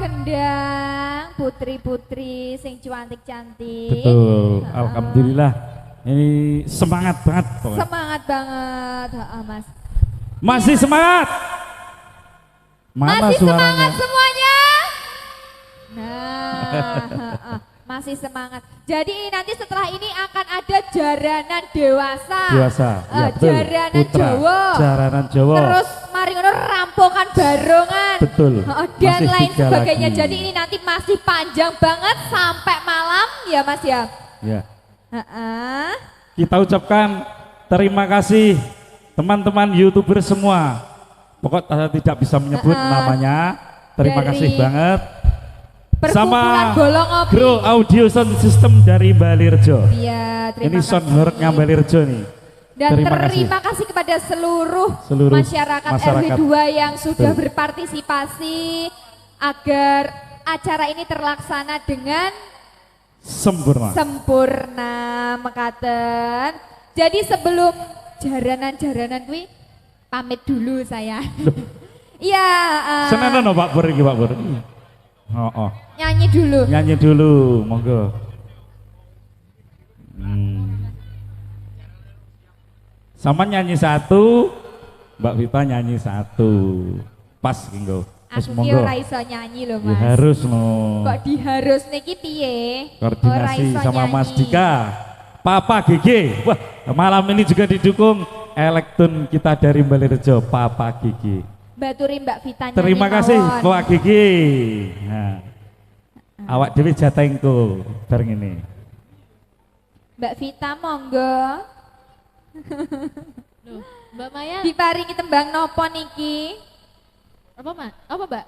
kendang, putri-putri sing cantik-cantik. Betul, alhamdulillah. Ini semangat banget pokoknya. Semangat banget, Mas. Masih semangat. Mana masih suaranya? Semangat semuanya. Nah, masih semangat. Jadi nanti setelah ini akan ada jaranan dewasa. Dewasa, ya betul. Jaranan Putra, Jawa. jaranan Jawa. Terus mari ngono rampokan barongan. Betul. Dan Masih lain 3 sebagainya. lagi. Jadi ini nanti masih panjang banget sampai malam ya Mas ya. Ya. Heeh. Kita ucapkan terima kasih teman-teman YouTuber semua. Pokok saya tidak bisa menyebut namanya. Terima kasih banget. Sama Bolong Ngopi. Grow Audio Sound System dari Balirjo. Iya, terima Ini kasih. sound horornya Balirjo nih. Dan terima kasih kepada seluruh masyarakat RW2 yang sudah berpartisipasi agar acara ini terlaksana dengan sempurna mekaten. Jadi sebelum jaranan kuwi pamit dulu saya. Iya. Seneng no Pak Pur iki Pak Pur. Oh. Nyanyi dulu. Nyanyi dulu, monggo. Sama nyanyi satu, Mbak Vita nyanyi satu. Pas monggo. Aku ki ora iso nyanyi loh Mas. Ya harus no. Kok diharus niki piye? Koordinasi sama Mas Dika. Papa Gigi. Wah, malam ini juga didukung elektron kita dari Balirjo, Papa Gigi. Baturi Mbak Vita nyanyi. Terima kasih Pak Gigi. Nah, awak dewi jatengku bareng ini. Mbak Vita monggo. Loh, Mbak Maya. Diparingi tembang nopo niki? Apa Mbak?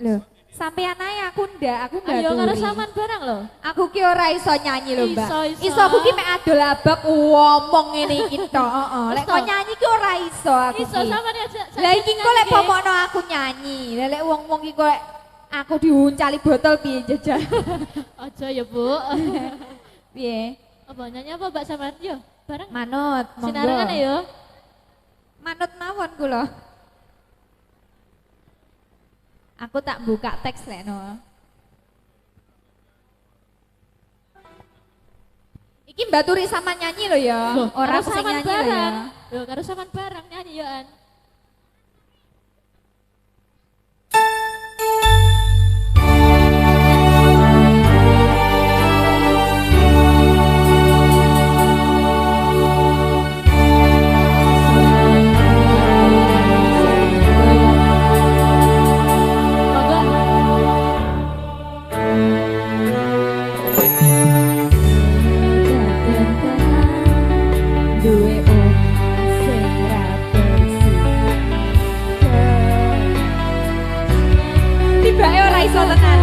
Loh, sampean ae aku ndak Ayo turi. karo saman barang loh. Aku ki ora iso nyanyi lho, Mbak. Iso. Aku ki mek adol abab ngomong ngene iki tok. Heeh. Lek kok nyanyi ki ora iso aku. Iso sampean aja. Lah iki kok lek pomokno aku nyanyi. Lah lek wong-wong iki kok aku diuncali botol piye jajal. Aja ya, Bu. Piye? Apa nyanyi apa Mbak sampean? Yo, bareng. Manut, monggo. Sinarengan ya. Manut mawon kula. Aku tak buka teks lek no. Iki Mbak Turi sama nyanyi loh ya. Orang sing nyanyi loh ya. Loh, karo sampean bareng nyanyi yoan. Duwe omah sing ra bersih. Tibake ora iso tenan.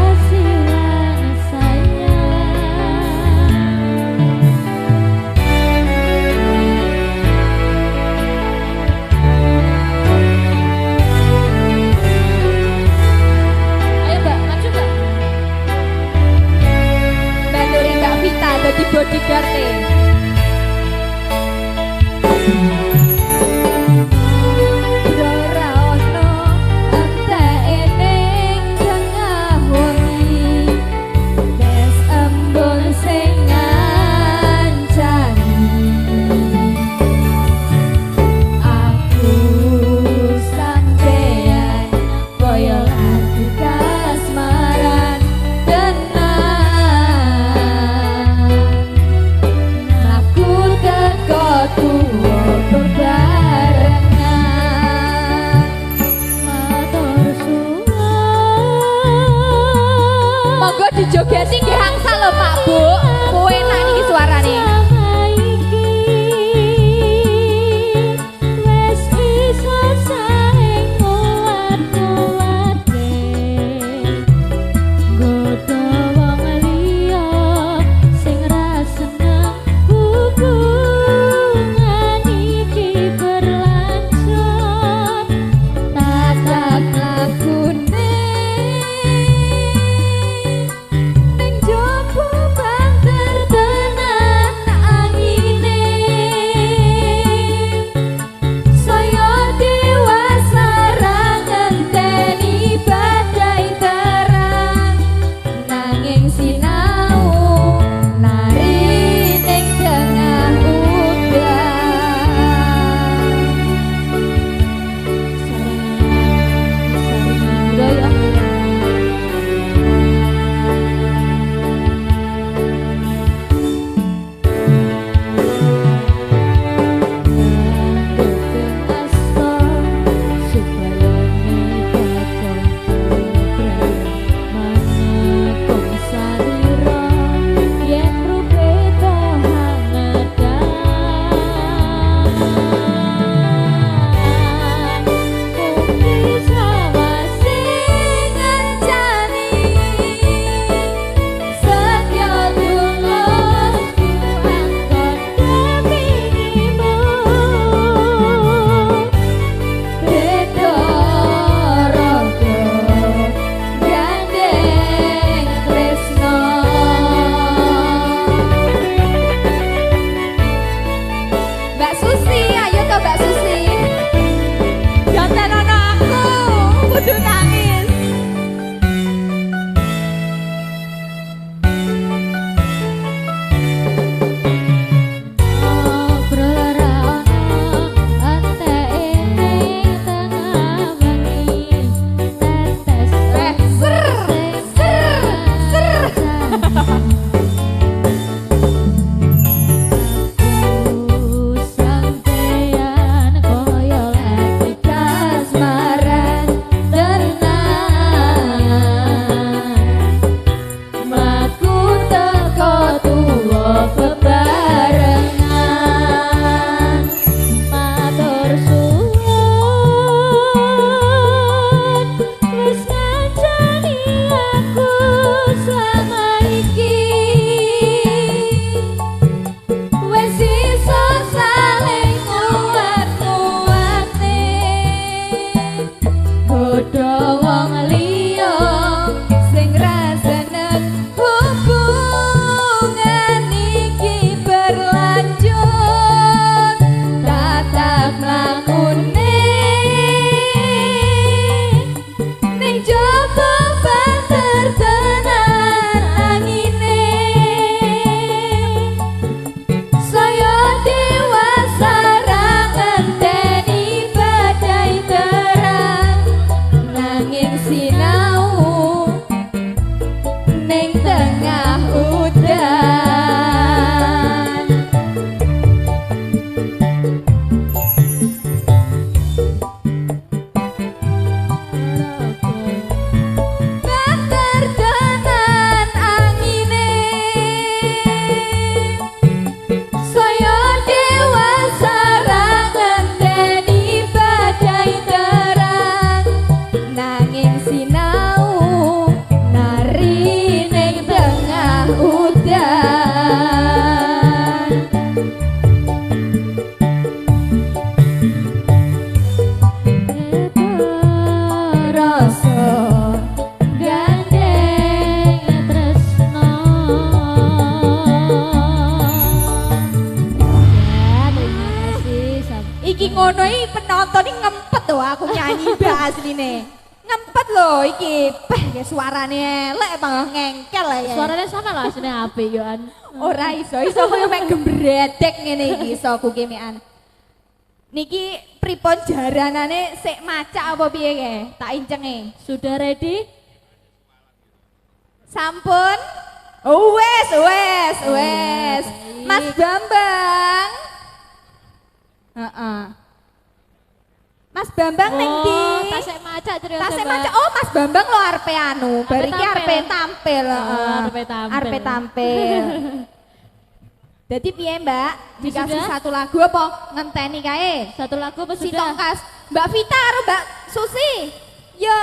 Ayo Mbak, maju Mbak. Bantuin Mbak Vita dadi bodyguard-e. Monggo dijogeti nggih angsal lho Pak Bu. Kowe enak niki suarane. Ning ngono iki penonton iki ngempet lho aku nyanyi mbak asline. Ngempet lho iki. Kayak suarane elek bang ngengkel ya. Suaranya sama lah sini apik yo an. Ora iso koyo mek gembredek ngene iki iso aku kemean. Niki pripun jaranane sik macak apa piye ke? Tak incenge. Sudah ready? Sampun? Oh, wes. baik. Mas Bambang. Heeh. Mas Bambang ning ndi? Tasek macak terus. Tasik macak. Oh, Mas Bambang lo arepe anu, bar iki arepe tampil, heeh. Arepe tampil. Jadi piye Mbak? Dikasih Sudah? satu lagu apa ngenteni kae? Satu lagu apa Si sudah? Tongkas, Mbak Vita karo Mbak Susi. Yo,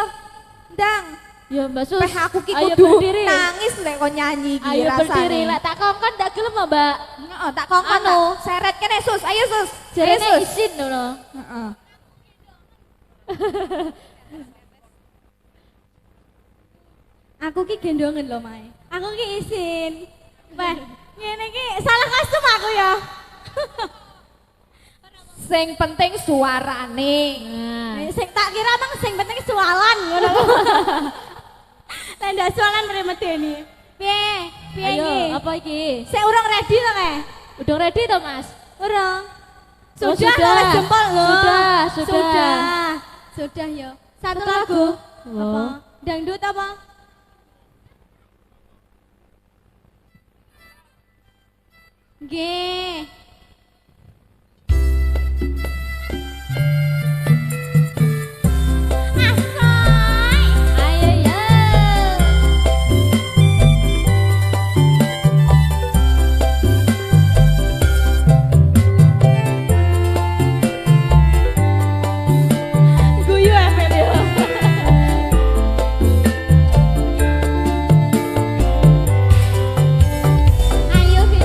ndang. Yo Mbak Sus. Peh aku ki Ayo kudu berdiri. nangis lek kon nyanyi iki Ayo rasane. berdiri. Lek tak kongkon ndak gelem lho, Mbak. Heeh, tak kongkon Anu. tak seret kene Sus. Ayo Sus. Ayo Jarene Sus. izin ngono. Heeh. Aku ki gendongen lho, Mae. Aku ki izin. Wah, ngene ki salah kostum aku ya. Sing penting suarane. Nah. Sing tak kira emang sing penting sualan ngono. Lah ndak sualan remedeni. Piye? Piye Ayo, iki? apa iki? Sik urung ready to, Kae? Udah ready toh, Mas? Urung. Oh, Sudah, sudah. ngangkat jempol lho. Sudah. Sudah yo. Satu lagu. Oh. Apa? Dangdut apa? Nggih. Asoy. Ayo ya. Guyu efek yo. Ayo Ki.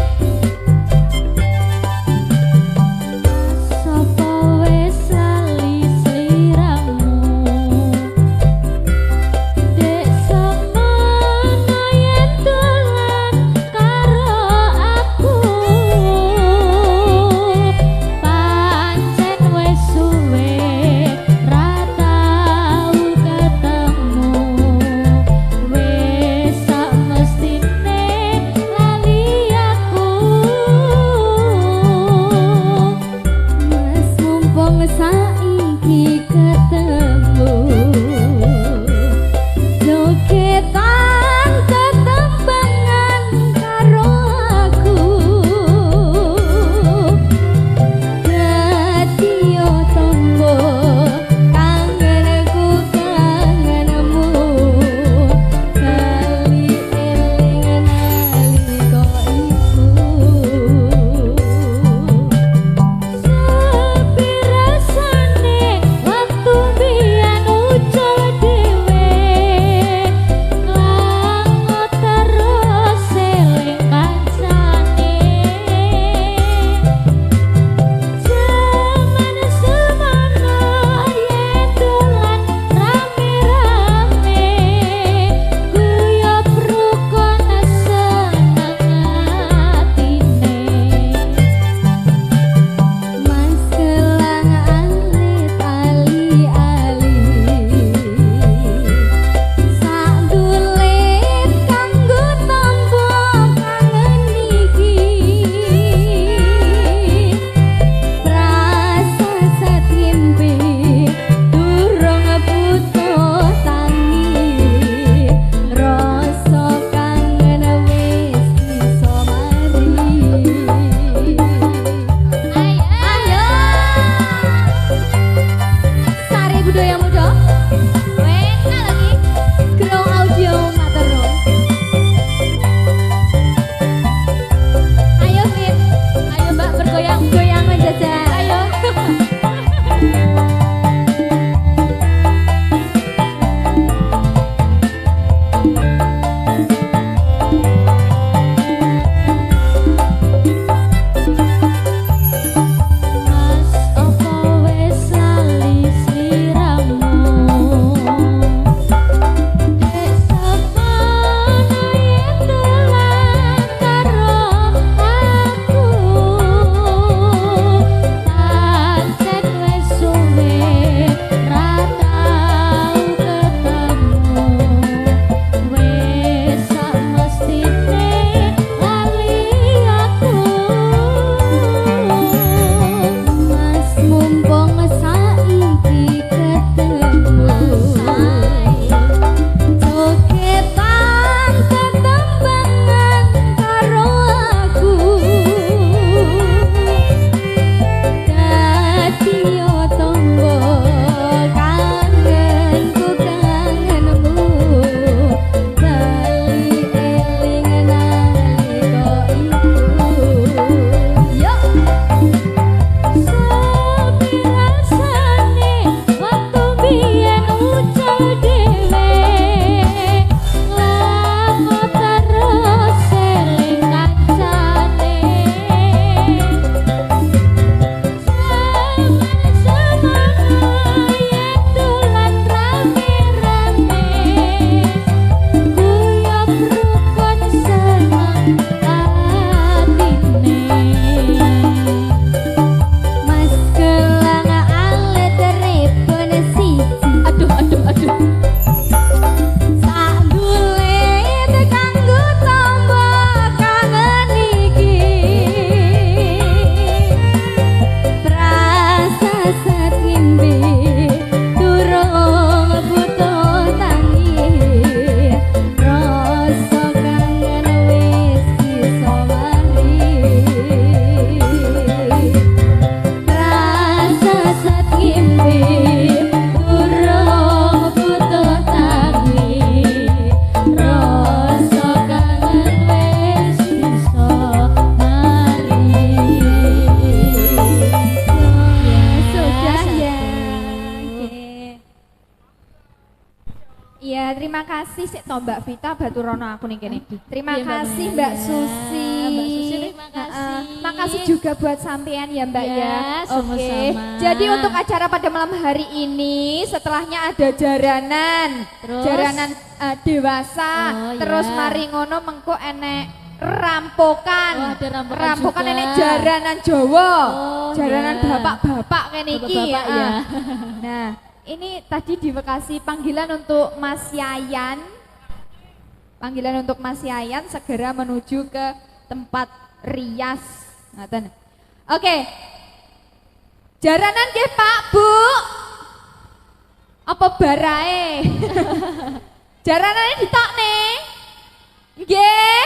kasih sik to Mbak Vita Baturono aku nih kene. Terima Iya, Mbak kasih Maya. Mbak Susi. Mbak Susi, terima kasih. Makasih juga buat sampean ya Mbak ya. Ya, Oke. sama-sama. Jadi untuk acara pada malam hari ini setelahnya ada jaranan. Terus? Jaranan dewasa. Oh, Terus ya. mari ngono mengko enek rampokan. Oh, ada rampokan juga. enek jaranan Jawa. Oh, jaranan ya. bapak-bapak kene iki. Bapak-bapak, ya. Nah, ini tadi di Bekasi panggilan untuk Mas Yayan. Panggilan untuk Mas Yayan segera menuju ke tempat rias. Ngaten. Oke. Jaranan nggih Pak, Bu. Apa barae? Jaranane ditokne. Nggih.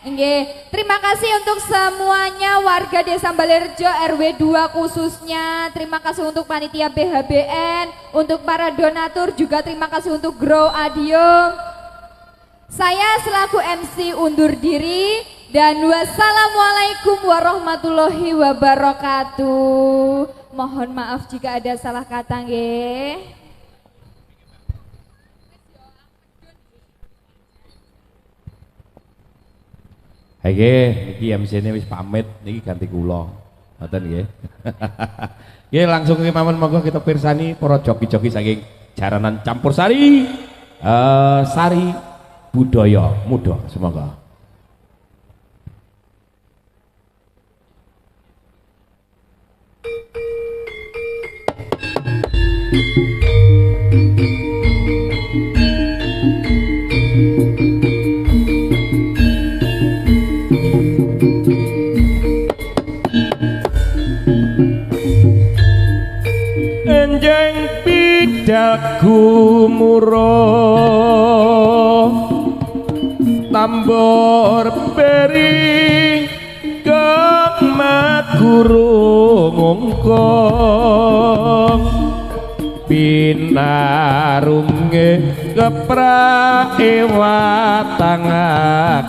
Nggih. Terima kasih untuk semuanya warga Desa Balerjo RW 2 khususnya. Terima kasih untuk panitia BHBN, untuk para donatur juga terima kasih untuk Grow Adium. Saya selaku MC undur diri dan wassalamualaikum warahmatullahi wabarakatuh. Mohon maaf jika ada salah kata nggih. Oke, iki MC-ne wis pamit, niki ganti kula. Ngoten nggih. Nggih langsung ke mawon monggo kita pirsani para joki-joki saking Jaranan Campur Sari. Sari Budaya Muda, semoga. Enjeng pidaku murah tambor beri kemat guru ngongkong pinarunge keprae watang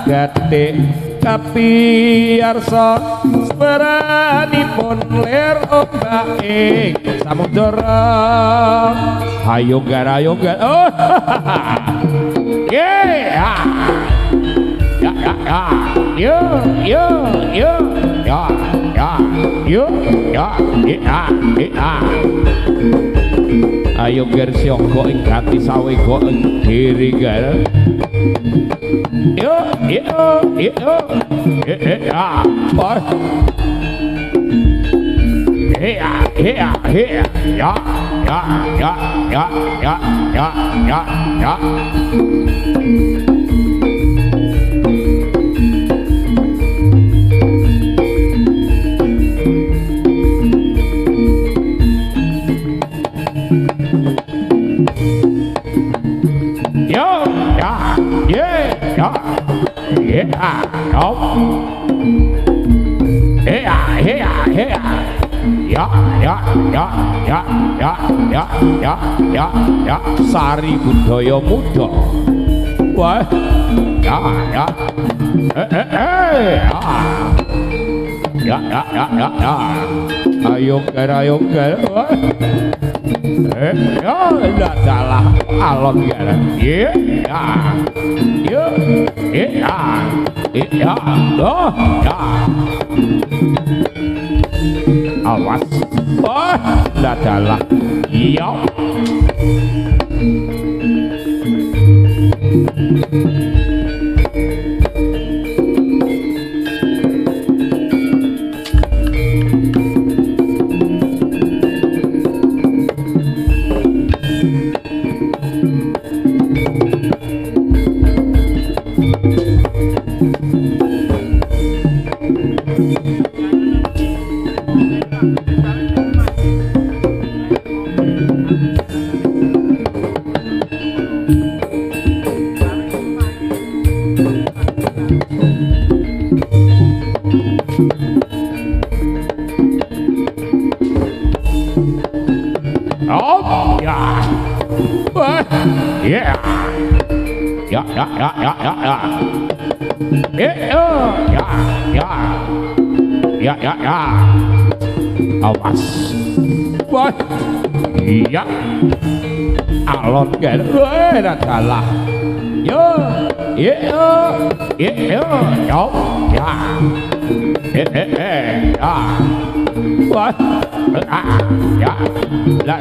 gede kapiarsa seperanipun ler ombak ing samudra hayo gar oh yeah ya yo ya yo ya ayo gar sioko ing gati sawe go ing diri gar yo ya Sari Budaya Muda. Wah, ayo gar. Dalah alon gar. Awas. Oh, dalah. Iya. Awas. Wah. Iya. Alon kan. Wah, dalah. yo yo yo yo yo ya ya wah ya la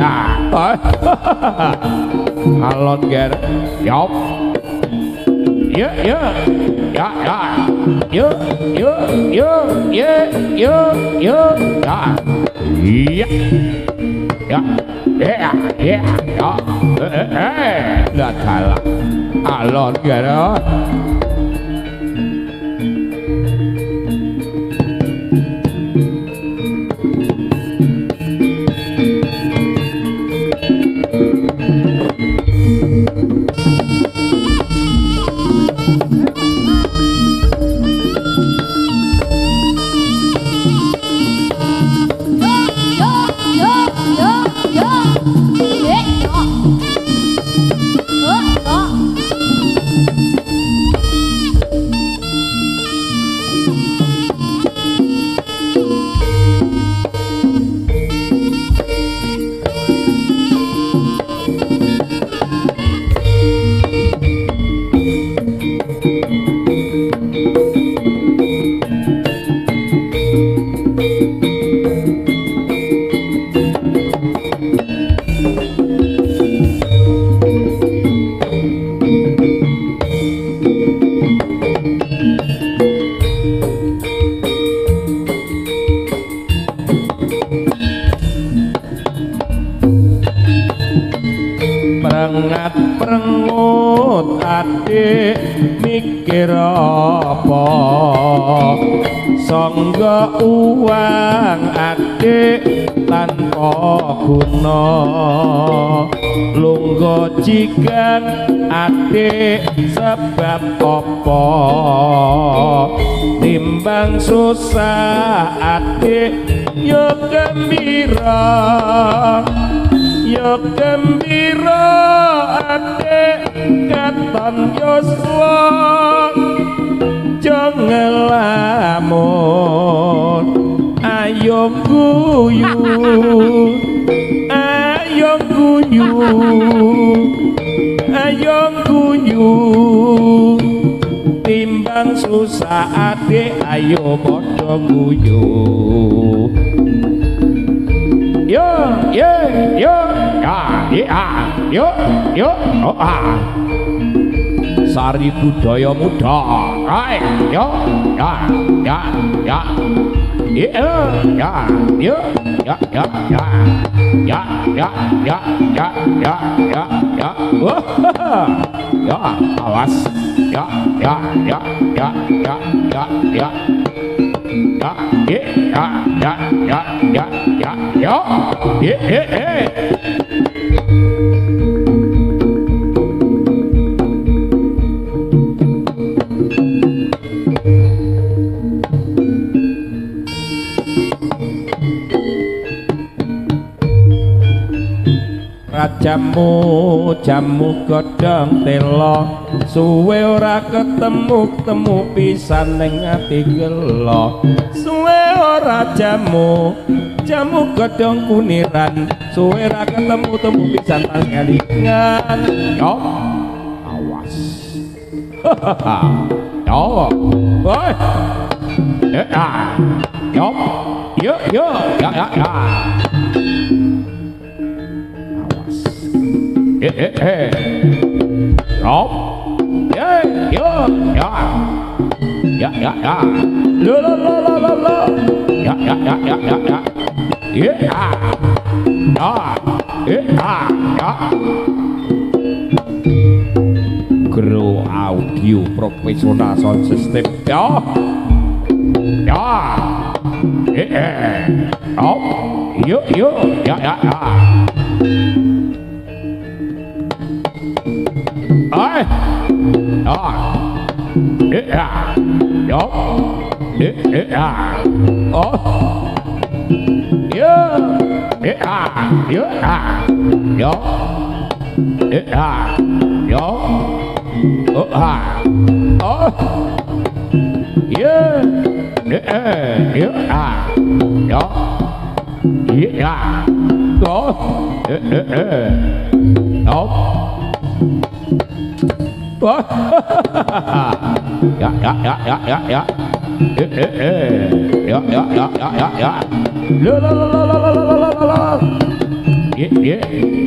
alon ger yo yo yo ya ya yo yo yo yo yo yo ya iya ya ya ya ya lah kalah alon gara prengut adik mikir apa sangga uang adik tanpa guna lungguh jikan adik sebab apa timbang susah adik yo gembira yo gembira adik katon Yosua jangan lamun ayo guyu ayo guyu ayo guyu timbang susah adik ayo padha guyu yo yo yo ya yo yo oh sari budaya muda ae yo ya ya ya ya ya yo ya ya ya ya ya ya ya ya ya ya wah ya awas ya ya ya ya ya ya ya ya ya ya ya ya ya ya ya jamu jamu godhong telo suwe ora ketemu pisan ning ati gelo suwe ora jamu jamu godhong kuniran suwe ora ketemu pisan pangelingan yo awas yo oi yo yo ya ya ya Rob, yeah, yo, ya, ya, ya, ya, lo, ya, ya, ya, ya, ya, ya, ya, Grow Audio Professional Sound System, ya, Rob, yo, ya, ya, ya. Ơi đó à đó à ó nhớ à nhớ à đó à đó à ó nhớ nhớ à đó à có đó Wah. Ya. Ya. La. Yeah.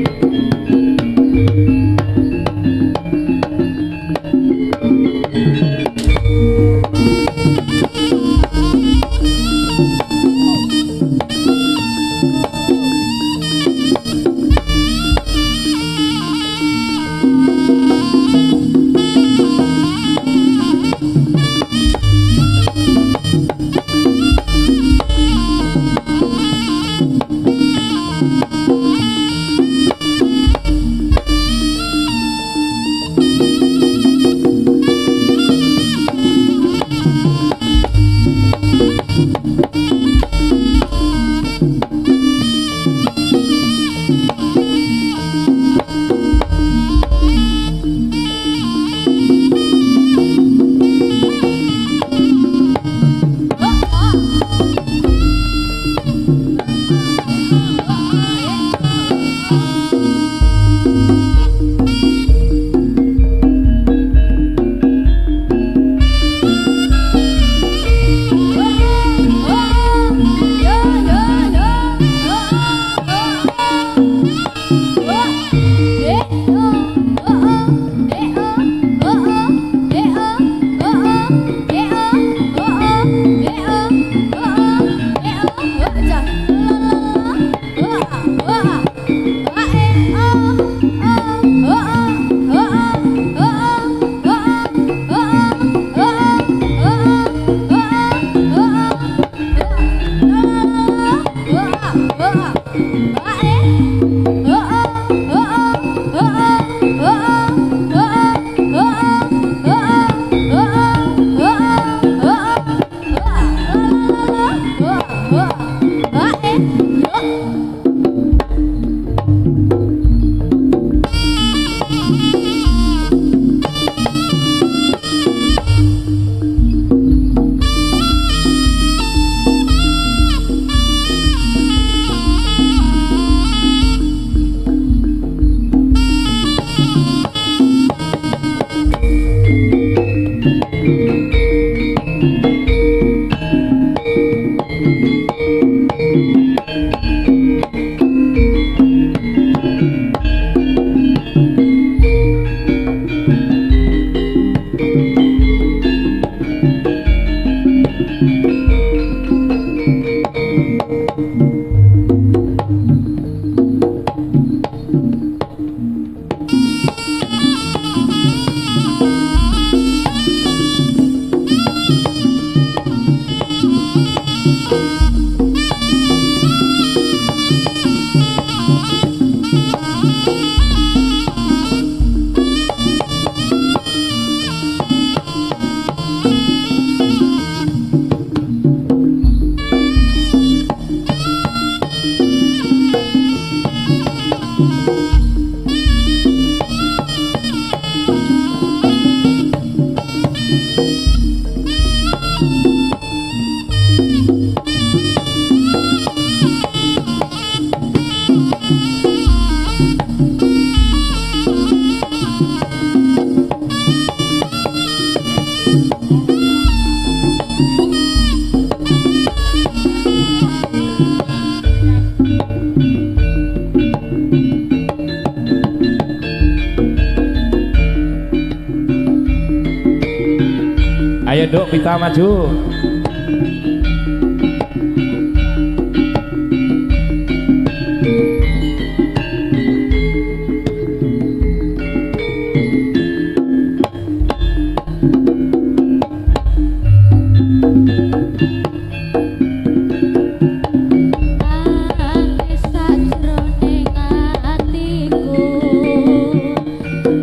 Ayo Dok, kita maju.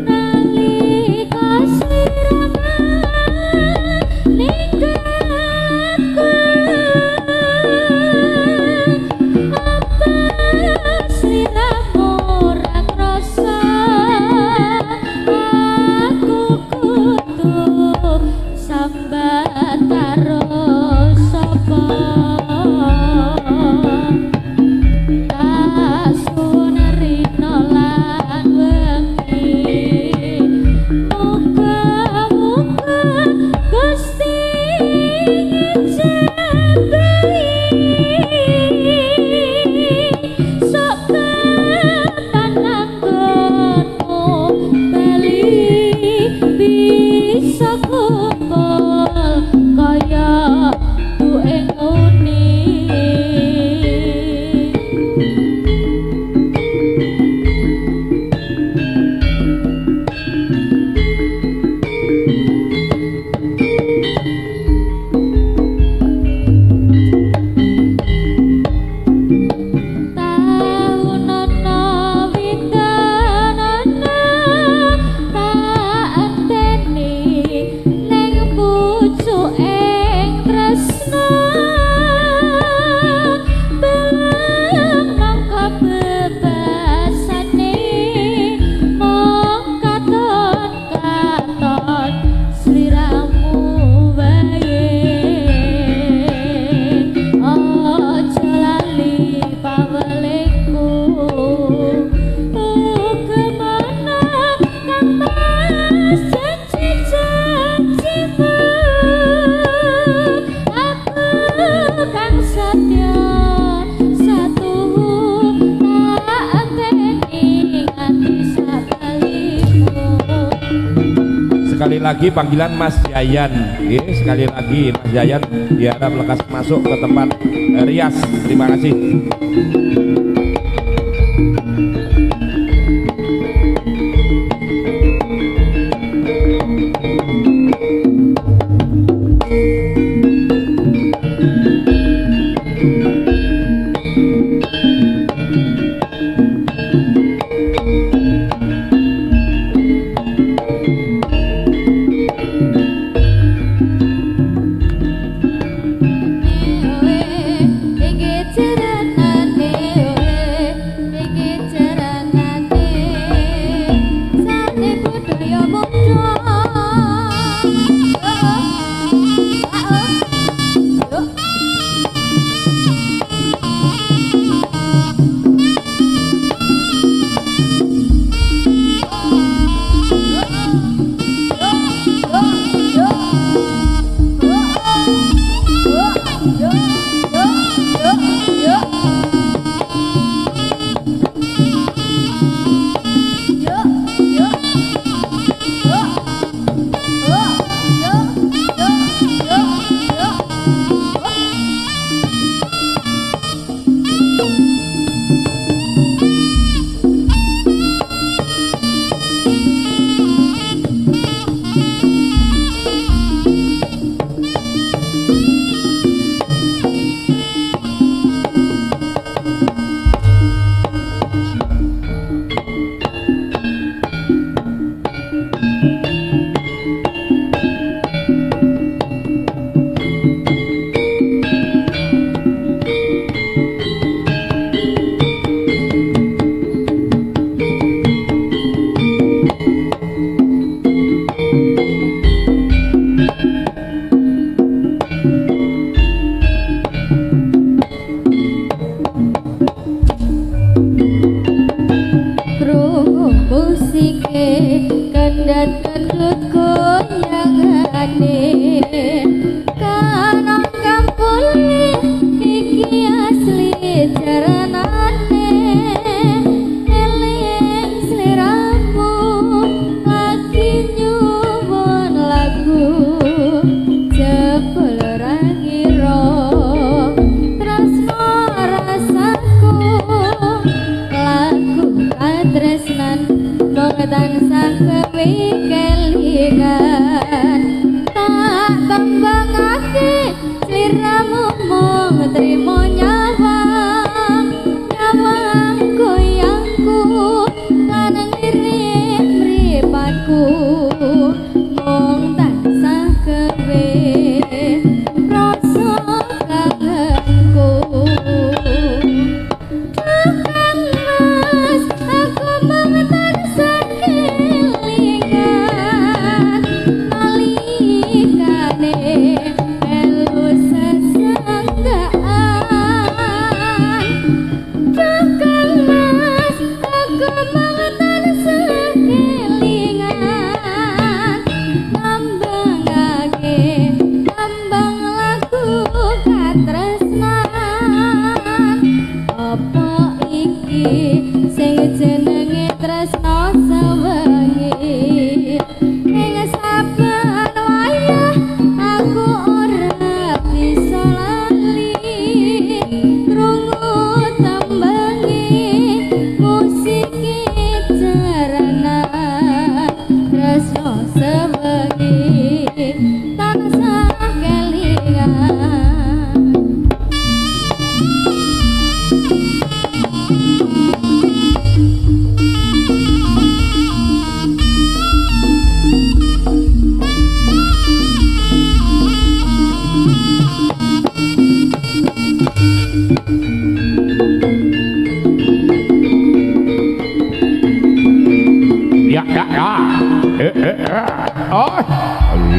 Nalika sliramu ninggal sliramu wae aja lali pawelku kemana kang mas janji-janjimu aku kang setia satu tak anteni ati sabalimu. Sekali lagi panggilan Mas Jayan, sekali lagi Mas Jayan diharap lekas masuk ke tempat rias. Terima kasih.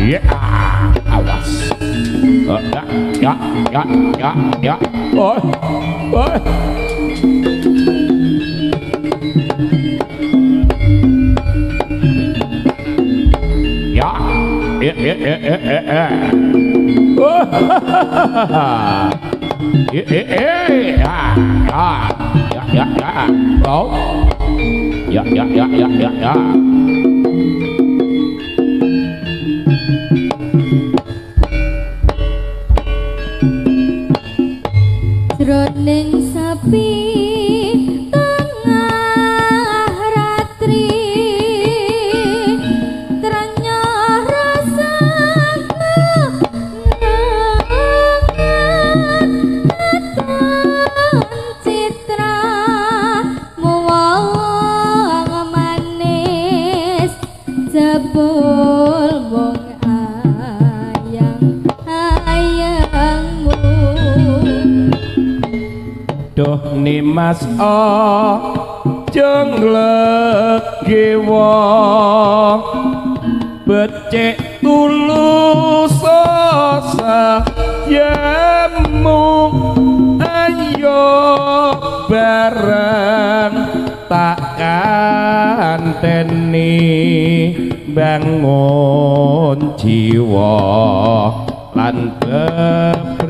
ya awas ya oh ya oh ya Jroning sepi tengah ratri trenya rasaku ngenget citra wong manis jebul wong ayang-ayangmu. Duh nimas jenglek wong becik tulus sayamu ayo bareng tak kanteni bangun jiwa lan bebrayan.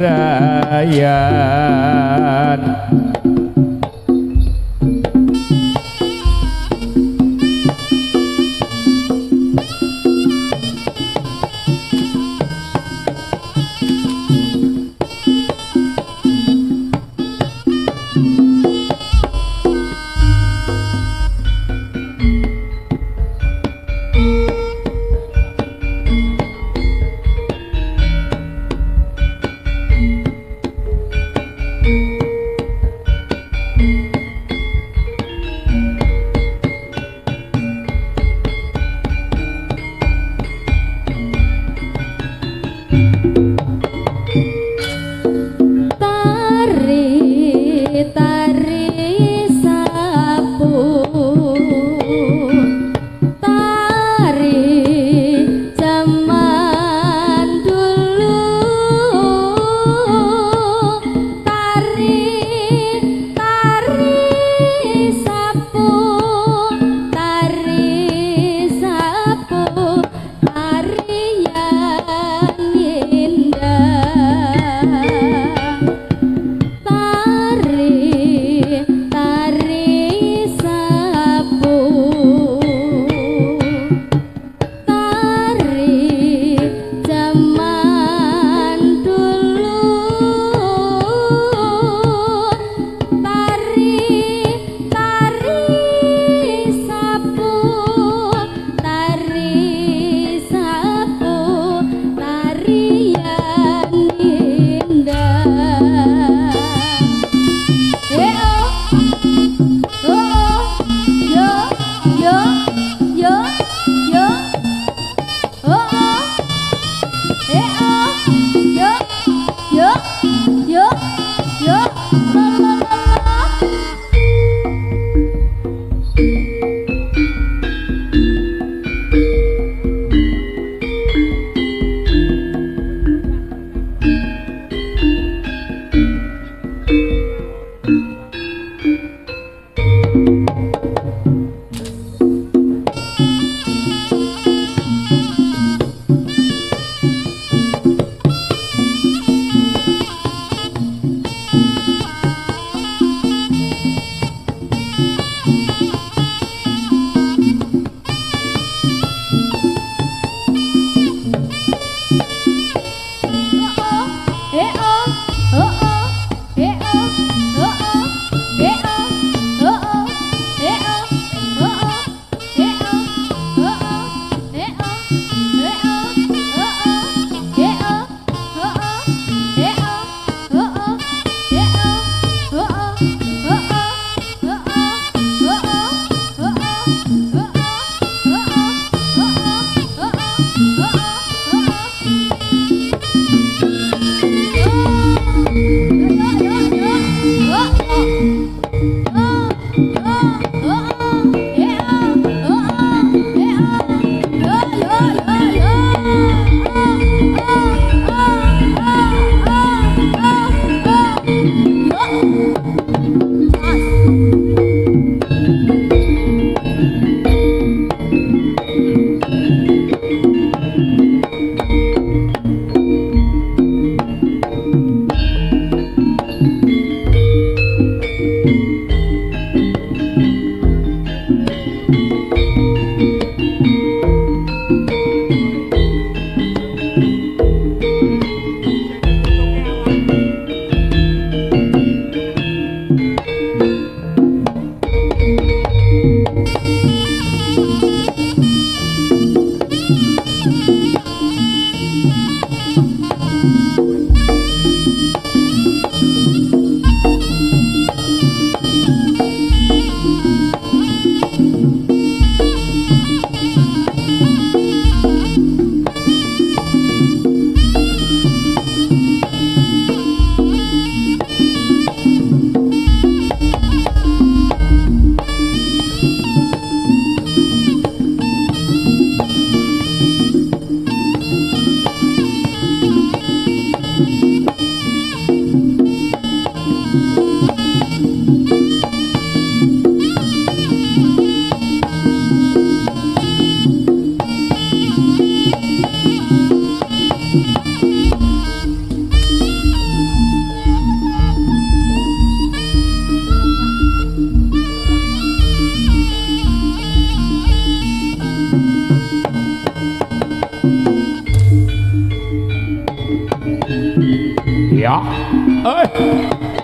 ya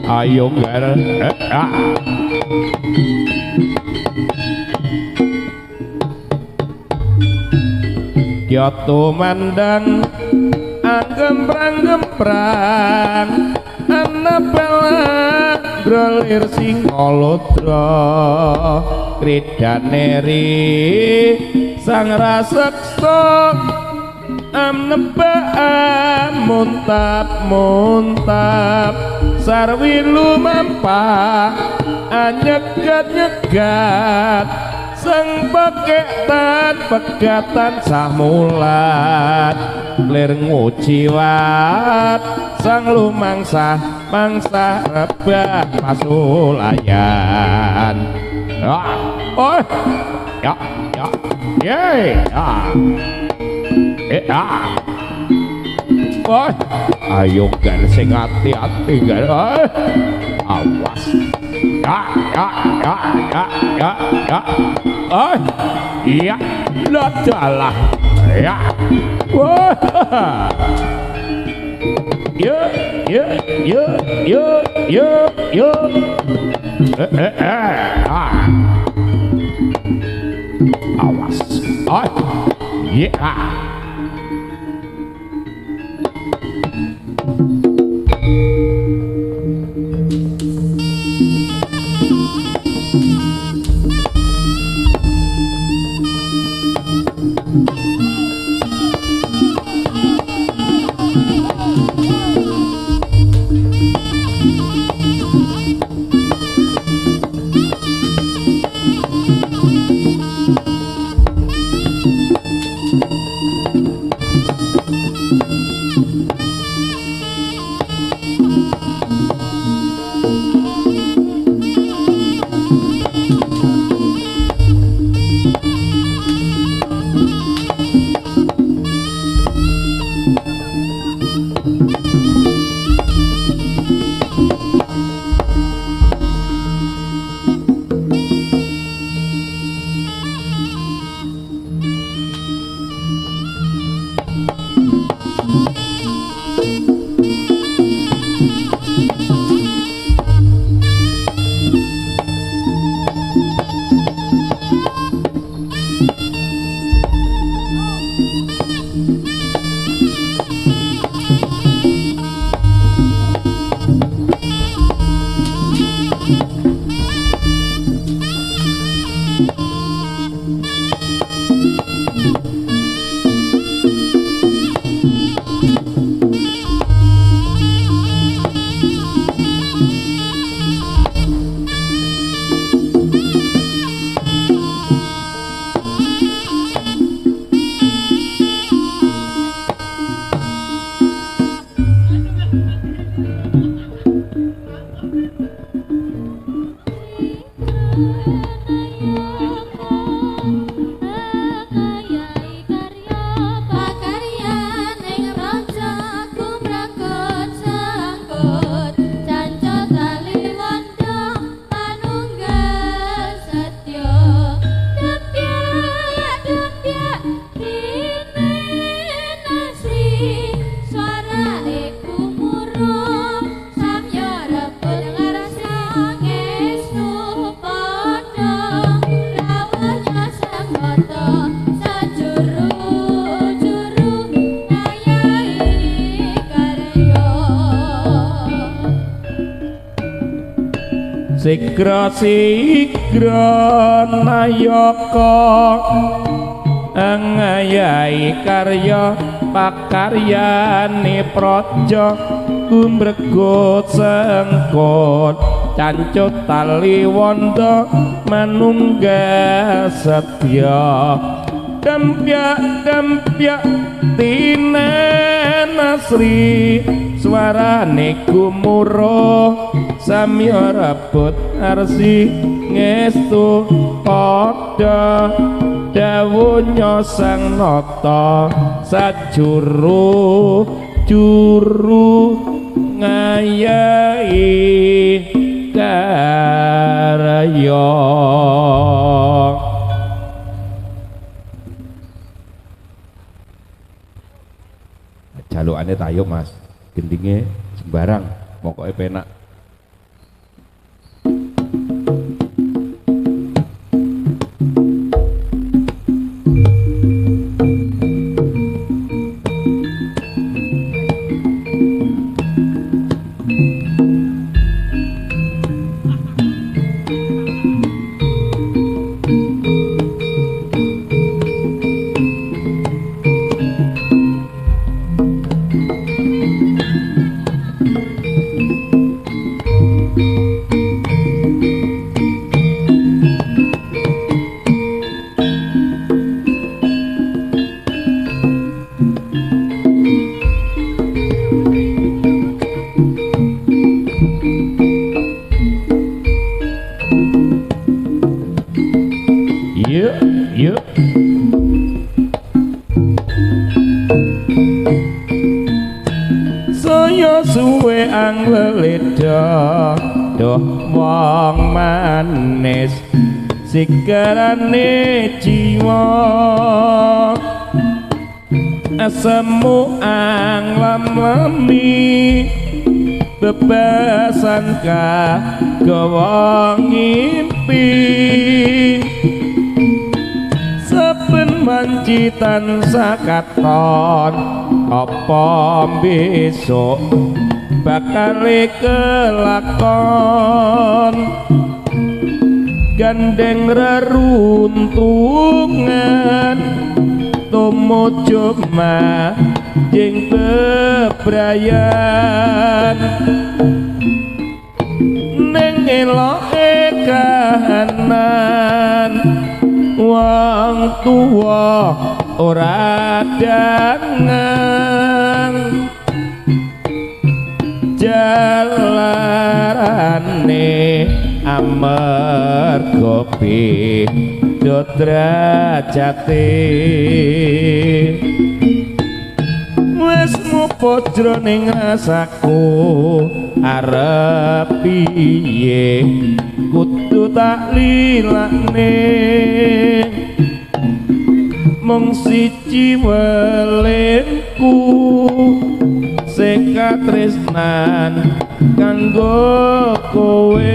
ayo gar ya tumandang gemprang-gemprang ana pelak drolir singolodra kridaneri sang raseksa amnebaan muntap sarwi lumampah anyegat-nyegat sang pegatan sahmulat lir nguciwat sang lumangsa mangsa rebah pasulayan oh ya oh ayo gan sing hati-hati gan awas oh iya ladalah ya wah ya awas oh iya Sigra nayaka angayai karya pakaryane praja kumregut sengkot cancut tali wanda manunggal setya dempyak tinen asri swarane gumuruh samya rabut arsi ngestu padha dawuhnya sang nata sajuru juru ngayahi karya jalukane tayo Mas gendinge sembarang pokoknya penak. Yuk. Saya suwe angleledha doh wong manis sigarane jiwa asemu anglam-lami bebasan kagawa ngimpi saben mancitan sakaton apa besok bakal kelakon gandeng reruntungan tomojo jeng bebrayan neng eloke kahanan wong tua ora dangan jalarane amarga beda drajate wis mupo jroning rasaku arep piye kudu tak lilakne mung siji welengku sekatresnan kanggo kowe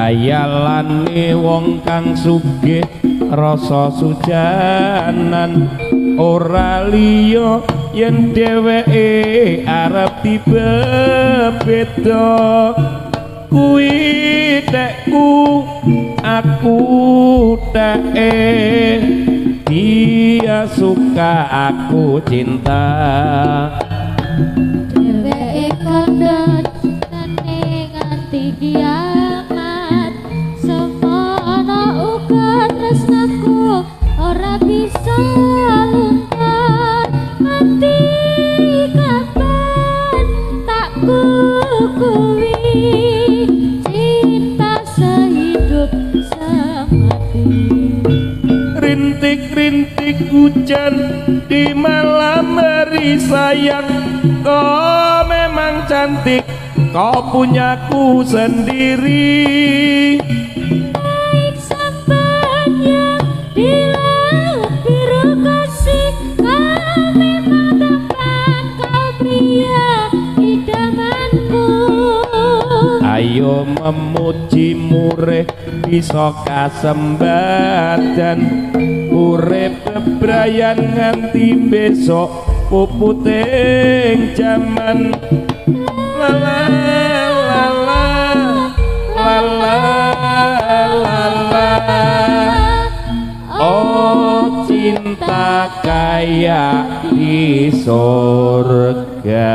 kayalane wong kang sugih rasa sujanan ora liya yen dheweke arep dibebeda kuwi tekku aku teke dia suka aku cinta dheweke kandha cintane nganti kiamat semono uga tresnaku ora bisa luntur nganti kapan tak kukui cinta sehidup semati rintik-rintik hujan di malam hari sayang kau memang cantik kau punyaku sendiri baik sampan yang di laut biru kasih kau memang tampan kau pria idamanku ayo memuji mureh bisa kasembadan urip bebrayan nganti besok puputing jaman la la la la la la la la oh cinta kayak di surga.